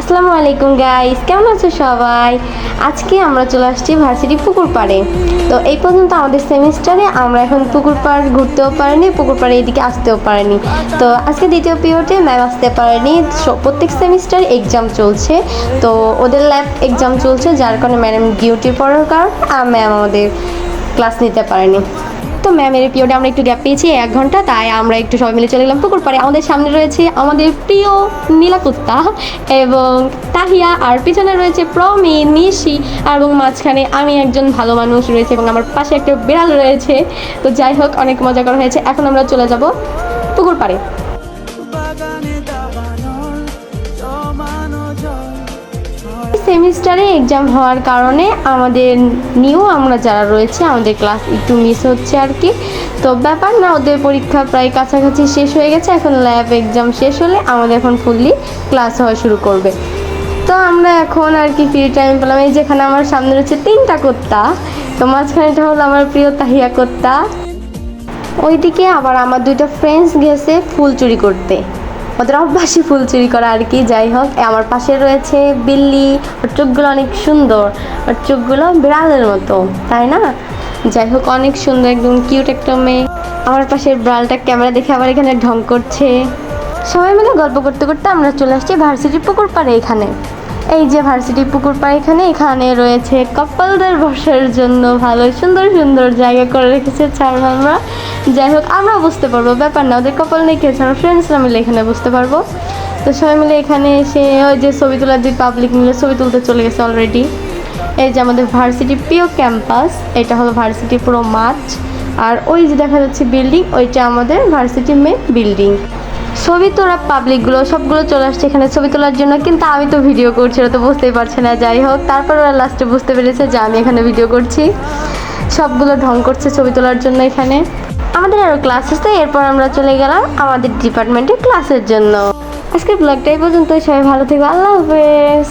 আসসালামু আলাইকুম গাইস, কেমন আছো সবাই? আজকে আমরা চলে আসছি ভার্সিটি পুকুর পাড়ে। তো এই পর্যন্ত আমাদের সেমিস্টারে আমরা এখন পুকুর পাড় ঘুরতেও পারিনি, পুকুর পাড়ে এদিকে আসতেও পারিনি। তো আজকে দ্বিতীয় পিরিয়ডে ম্যাম আসতে পারেনি। প্রত্যেক সেমিস্টার এক্সাম চলছে, তো ওদের ল্যাব এক্সাম চলছে, যার কারণে ম্যাডাম ডিউটি পড়ার কারণে ম্যাম আমাদের ক্লাস নিতে পারেনি। তো ম্যামের পিরিয়ডে আমরা একটু গ্যাপ পেয়েছি 1 ঘন্টা, তাই আমরা একটু সবাই মিলে চলে গেলাম পুকুর পাড়ে। আমাদের সামনে রয়েছে আমাদের প্রিয় নীলাকুত্তা এবং তাহিয়া, আর পিছনে রয়েছে প্রমিন, নিশি, এবং মাঝখানে আমি একজন ভালো মানুষ রয়েছে এবং আমার পাশে একটা বিড়াল রয়েছে। তো যাই হোক, অনেক মজা করা হয়েছে। এখন আমরা চলে যাব পুকুর পাড়ে। সেমিস্টারে এক্সাম হওয়ার কারণে আমাদের আমরা যারা রয়েছে আমাদের ক্লাস একটু মিস হচ্ছে আর কি। তো ব্যাপার না, ওদের পরীক্ষা প্রায় কাছাকাছি শেষ হয়ে গেছে। এখন ল্যাব এক্সাম শেষ হলে আমাদের এখন ফুললি ক্লাস হওয়া শুরু করবে। তো আমরা এখন আর কি ফ্রি টাইম পেলাম। এই যেখানে আমার সামনে রয়েছে 3টা কুত্তা, তো মাঝখানেটা হলো আমার প্রিয় তাহিয়া কুত্তা। ওইদিকে আবার আমার 2টা ফ্রেন্ডস গেছে ফুল চুরি করতে, ওদের অভ্যাসই ফুল চুরি করা আর কি। যাই হোক, আমার পাশে রয়েছে বিল্লি, ওর চোখগুলো অনেক সুন্দর, ওর চোখগুলো বিড়ালের মতো, তাই না? যাই হোক, অনেক সুন্দর, একদম কিউট একটা মেয়ে। আমার পাশের বিড়ালটা ক্যামেরা দেখে আবার এখানে ঢং করছে। সবাই মিলে গল্প করতে করতে আমরা চলে আসছি ভার্সিটি পুকুর পাড়ে। এখানে এই যে ভার্সিটি পুকুর পাড়ে, এখানে রয়েছে কাপলদের বসার জন্য ভালো সুন্দর সুন্দর জায়গা করে রেখেছে আমরা। যাই হোক, আমরাও বুঝতে পারবো, ব্যাপার না, ওদের কপাল নেই খেয়েছে, আমরা ফ্রেন্ডসরা মিলে এখানে বুঝতে পারবো। তো সবাই মিলে এখানে এসে ওই যে ছবি তোলার 2 পাবলিক মিলে ছবি তুলতে চলে গেছে অলরেডি। এই যে আমাদের ভার্সিটি প্রিয় ক্যাম্পাস, এটা হলো ভার্সিটি পুরো মাঠ, আর ওই যে দেখা যাচ্ছে বিল্ডিং, ওইটা আমাদের ভার্সিটি মেন বিল্ডিং। ছবি তোলা পাবলিকগুলো সবগুলো চলে আসছে এখানে ছবি তোলার জন্য, কিন্তু আমি তো ভিডিও করছি, ওরা তো বুঝতেই পারছে না। যাই হোক, তারপর ওরা লাস্টে বুঝতে পেরেছে যে আমি এখানে ভিডিও করছি। সবগুলো ঢং করছে ছবি তোলার জন্য। এখানে আমাদের আরও ক্লাস আছে, এরপর আমরা চলে গেলাম আমাদের ডিপার্টমেন্টের ক্লাসের জন্য। আজকের ব্লগটা এই পর্যন্ত, সবাই ভালো থেকো, আল্লাহ হাফেজ।